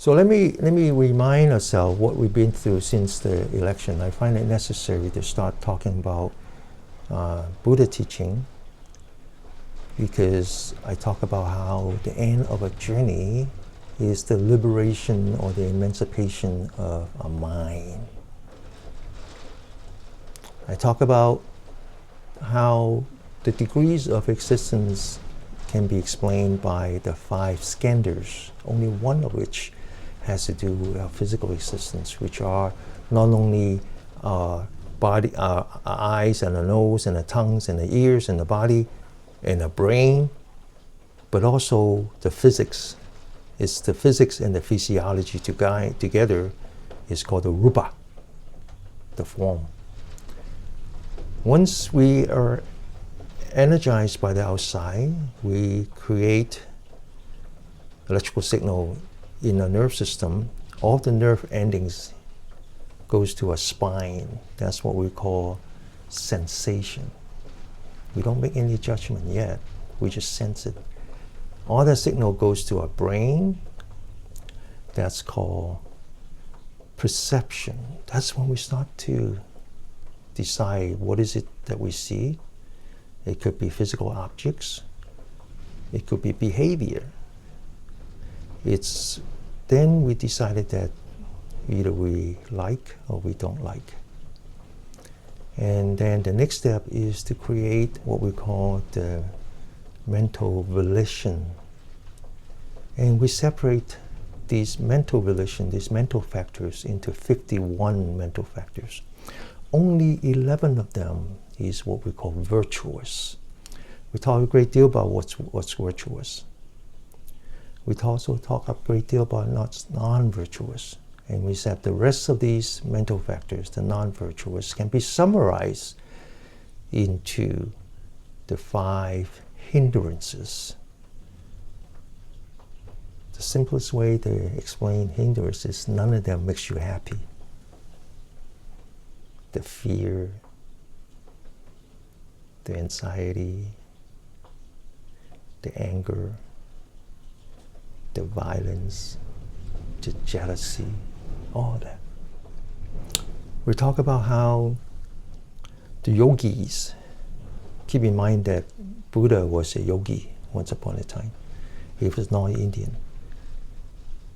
So let me remind ourselves what we've been through since the election. I find it necessary to start talking about Buddha teaching, because I talk about how the end of a journey is the liberation or the emancipation of a mind. I talk about how the degrees of existence can be explained by the 5 skandhas, only one of which has to do with our physical existence, which are not only our body, our eyes and the nose and the tongues and the ears and the body and the brain, but also the physics. It's the physics and the physiology together is called the rupa, the form. Once we are energized by the outside, we create electrical signal in the nerve system. All the nerve endings goes to a spine. That's what we call sensation. We don't make any judgment yet. We just sense it. All that signal goes to our brain. That's called perception. That's when we start to decide what is it that we see. It could be physical objects. It could be behavior. Then we decided that either we like or we don't like. And then the next step is to create what we call the mental volition. And we separate these mental volition, these mental factors, into 51 mental factors. Only 11 of them is what we call virtuous. We talk a great deal about what's virtuous. We also talk a great deal about non-virtuous. And we said the rest of these mental factors, the non-virtuous, can be summarized into the 5 hindrances. The simplest way to explain hindrances is none of them makes you happy. The fear, the anxiety, the anger, the violence, the jealousy, all that. We talk about how the yogis, keep in mind that Buddha was a yogi once upon a time. He was not Indian.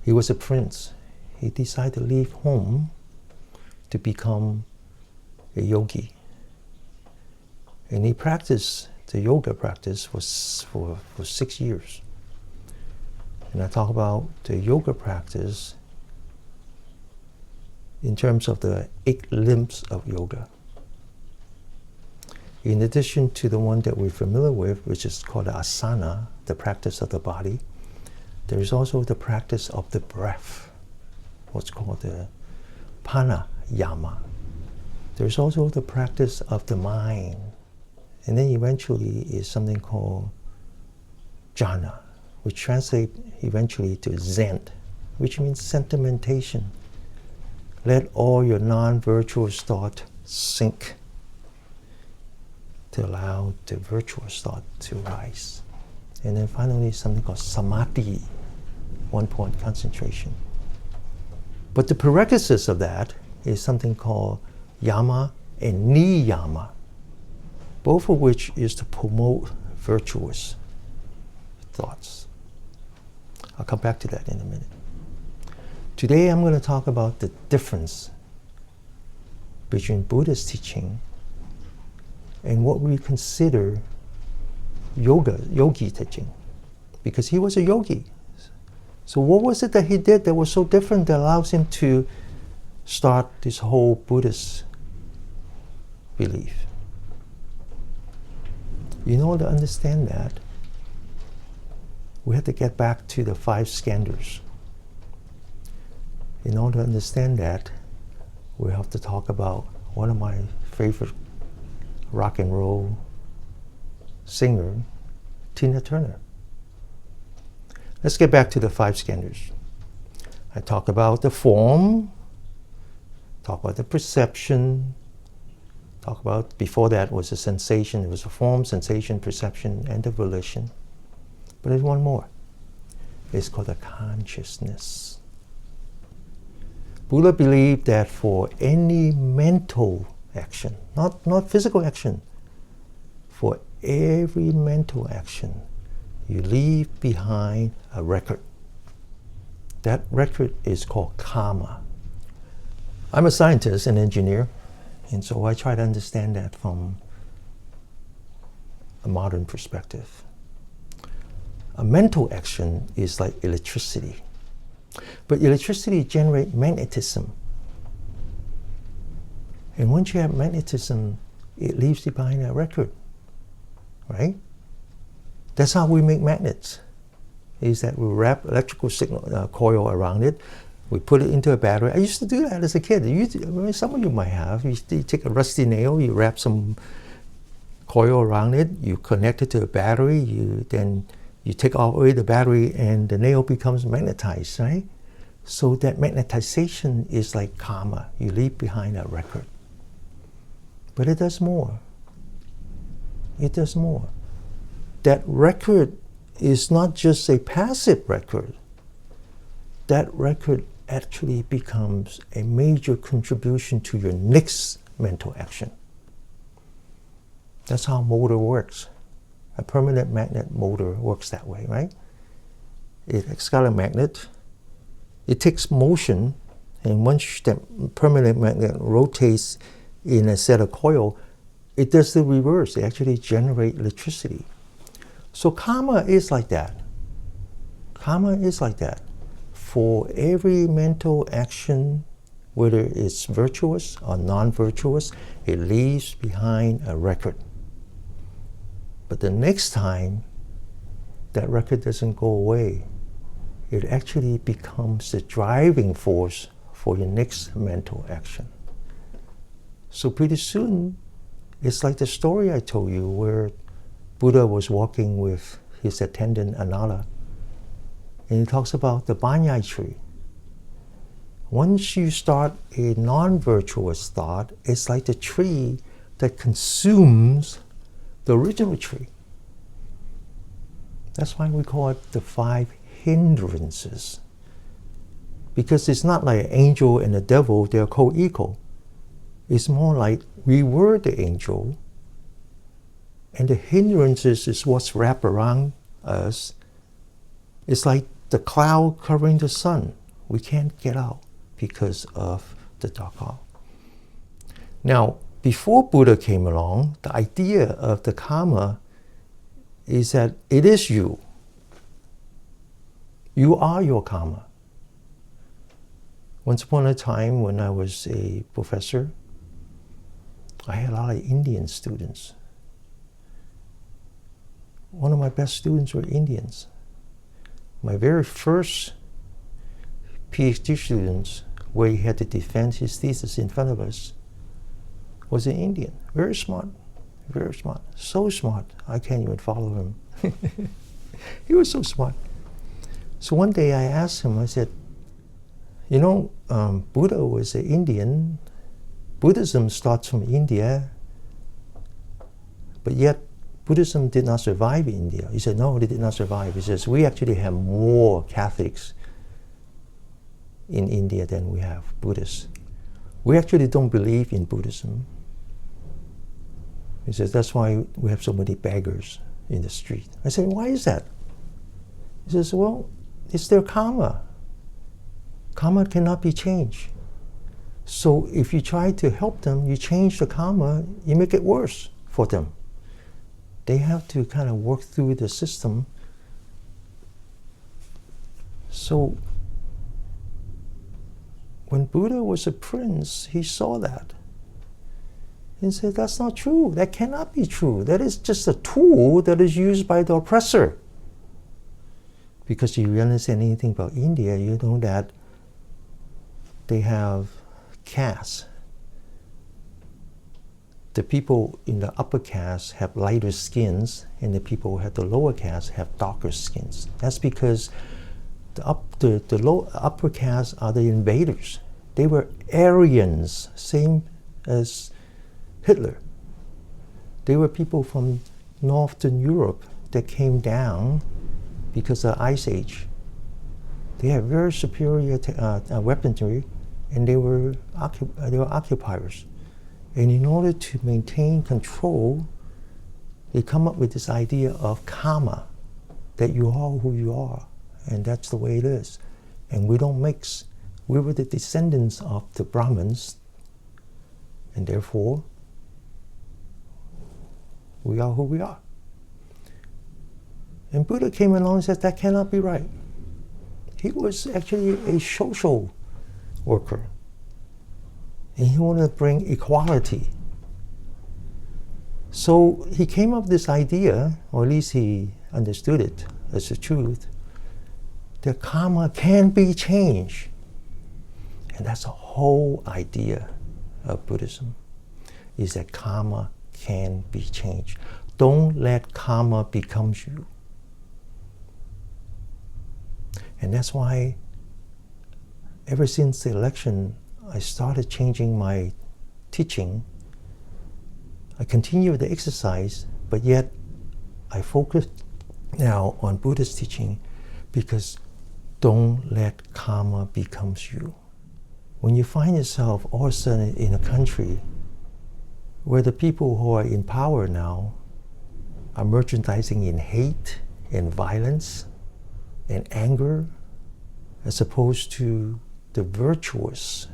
He was a prince. He decided to leave home to become a yogi. And he practiced the yoga practice for 6 years. And I talk about the yoga practice in terms of the 8 limbs of yoga. In addition to the one that we're familiar with, which is called the asana, the practice of the body, there is also the practice of the breath, what's called the pranayama. There's also the practice of the mind. And then eventually is something called jhana, which translates eventually to Zen, which means sentimentation. Let all your non-virtuous thought sink to allow the virtuous thought to rise. And then finally something called samadhi, one-point concentration. But the prerequisites of that is something called yama and niyama, both of which is to promote virtuous thoughts. I'll come back to that in a minute. Today I'm going to talk about the difference between Buddha's teaching and what we consider yogi teaching, because he was a yogi. So what was it that he did that was so different that allows him to start this whole Buddhist belief? In order to understand that, we have to get back to the 5 skandhas. In order to understand that, we have to talk about one of my favorite rock and roll singer, Tina Turner. Let's get back to the 5 skandhas. I talk about the form, talk about the perception, talk about, before that was the sensation. It was the form, sensation, perception, and the volition. But there's one more. It's called the consciousness. Buddha believed that for any mental action, not physical action, for every mental action, you leave behind a record. That record is called karma. I'm a scientist and engineer, and so I try to understand that from a modern perspective. A mental action is like electricity. But electricity generates magnetism. And once you have magnetism, it leaves behind a record, right? That's how we make magnets, is that we wrap electrical signal coil around it, we put it into a battery. I used to do that as a kid. Some of you might have. You take a rusty nail, you wrap some coil around it, you connect it to a battery, then you take away the battery and the nail becomes magnetized, right? So that magnetization is like karma. You leave behind a record. But it does more. It does more. That record is not just a passive record. That record actually becomes a major contribution to your next mental action. That's how motor works. A permanent magnet motor works that way, right? It's got a magnet. It takes motion, and once that permanent magnet rotates in a set of coil, it does the reverse. It actually generates electricity. So karma is like that. Karma is like that. For every mental action, whether it's virtuous or non-virtuous, it leaves behind a record. But the next time, that record doesn't go away. It actually becomes the driving force for your next mental action. So pretty soon, it's like the story I told you where Buddha was walking with his attendant Anala. And he talks about the banyan tree. Once you start a non-virtuous thought, it's like the tree that consumes the original tree. That's why we call it the 5 hindrances. Because it's not like an angel and a devil, they're co-equal. It's more like we were the angel, and the hindrances is what's wrapped around us. It's like the cloud covering the sun. We can't get out because of the dark cloud. Now, before Buddha came along, the idea of the karma is that it is you. You are your karma. Once upon a time when I was a professor, I had a lot of Indian students. One of my best students were Indians. My very first PhD student, where he had to defend his thesis in front of us, was an Indian. Very smart, very smart. So smart, I can't even follow him. He was so smart. So one day I asked him, I said, you know, Buddha was an Indian. Buddhism starts from India, but yet Buddhism did not survive in India. He said, no, it did not survive. He says, we actually have more Catholics in India than we have Buddhists. We actually don't believe in Buddhism. He says, that's why we have so many beggars in the street. I said, why is that? He says, well, it's their karma. Karma cannot be changed. So if you try to help them, you change the karma, you make it worse for them. They have to kind of work through the system. So when Buddha was a prince, he saw that. He said, that's not true. That cannot be true. That is just a tool that is used by the oppressor. Because if you understand anything about India, you know that they have castes. The people in the upper caste have lighter skins, and the people who have the lower caste have darker skins. That's because the upper caste are the invaders. They were Aryans, same as Hitler. They were people from Northern Europe that came down because of the Ice Age. They had very superior weaponry, and they were occupiers. And in order to maintain control, they come up with this idea of karma, that you are who you are, and that's the way it is. And we don't mix. We were the descendants of the Brahmins, and therefore, we are who we are. And Buddha came along and said that cannot be right. He was actually a social worker. And he wanted to bring equality. So he came up with this idea, or at least he understood it as the truth, that karma can be changed. And that's the whole idea of Buddhism, is that karma can be changed. Don't let karma become you. And that's why ever since the election, I started changing my teaching. I continue the exercise, but yet I focus now on Buddhist teaching, because don't let karma become you. When you find yourself all of a sudden in a country where the people who are in power now are merchandising in hate and violence and anger, as opposed to the virtuous,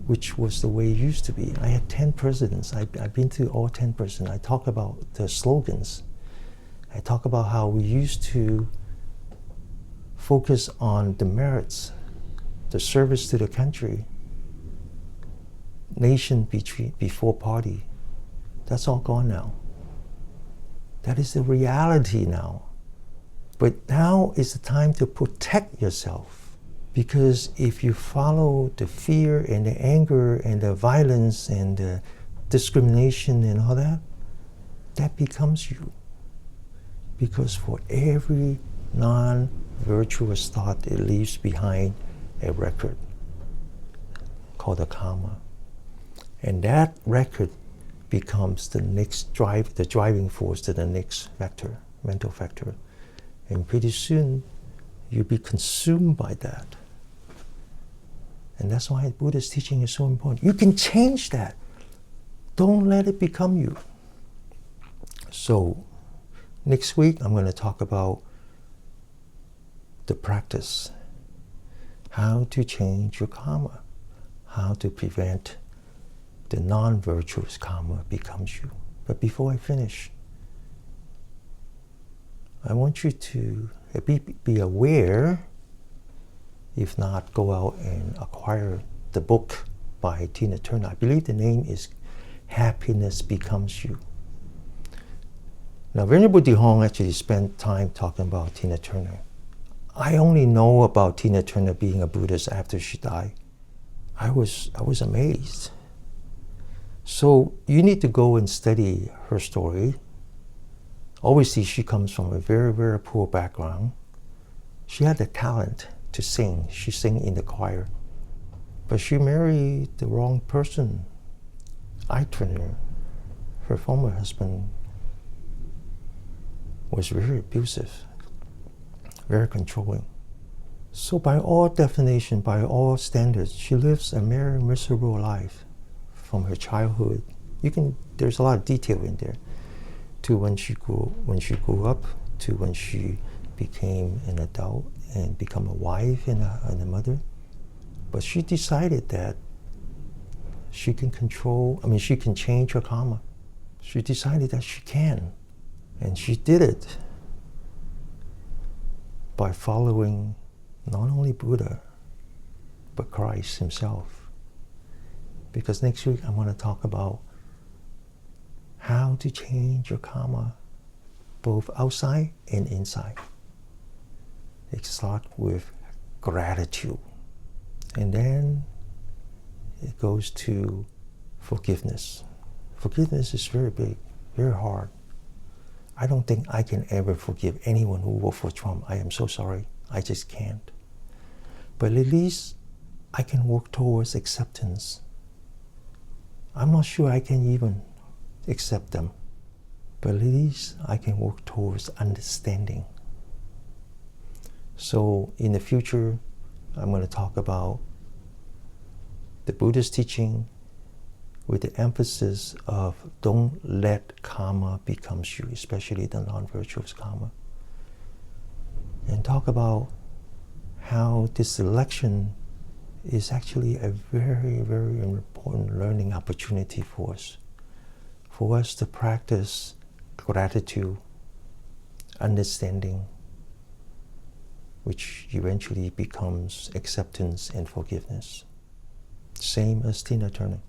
which was the way it used to be. I had 10 presidents. I've been to all 10 presidents. I talk about the slogans. I talk about how we used to focus on the merits, the service to the country, nation before party. That's all gone now. That is the reality now. But now is the time to protect yourself, because if you follow the fear and the anger and the violence and the discrimination and all that, that becomes you. Because for every non-virtuous thought, it leaves behind a record called a karma. And that record becomes the next the driving force to the next factor, mental factor. And pretty soon, you'll be consumed by that. And that's why Buddhist teaching is so important. You can change that. Don't let it become you. So, next week, I'm going to talk about the practice. How to change your karma. How to prevent the non-virtuous karma becomes you. But before I finish, I want you to be aware, if not, go out and acquire the book by Tina Turner. I believe the name is Happiness Becomes You. Now, Venerable Dihong actually spent time talking about Tina Turner. I only know about Tina Turner being a Buddhist after she died. I was amazed. So you need to go and study her story. Obviously, she comes from a very, very poor background. She had the talent to sing. She sang in the choir. But she married the wrong person. Turner, her former husband, was very abusive, very controlling. So by all definition, by all standards, she lives a very miserable life from her childhood. There's a lot of detail in there, to when she grew up, to when she became an adult and become a wife and a mother. But she decided that she can change her karma. She decided that she can. And she did it by following not only Buddha, but Christ himself. Because next week I'm going to talk about how to change your karma, both outside and inside. It starts with gratitude. And then it goes to forgiveness. Forgiveness is very big, very hard. I don't think I can ever forgive anyone who voted for Trump. I am so sorry. I just can't. But at least I can work towards acceptance. I'm not sure I can even accept them. But at least I can work towards understanding. So in the future, I'm going to talk about the Buddhist teaching with the emphasis of don't let karma become you, especially the non-virtuous karma. And talk about how this selection is actually a very, very important learning opportunity for us to practice gratitude, understanding, which eventually becomes acceptance and forgiveness. Same as Tina Turner.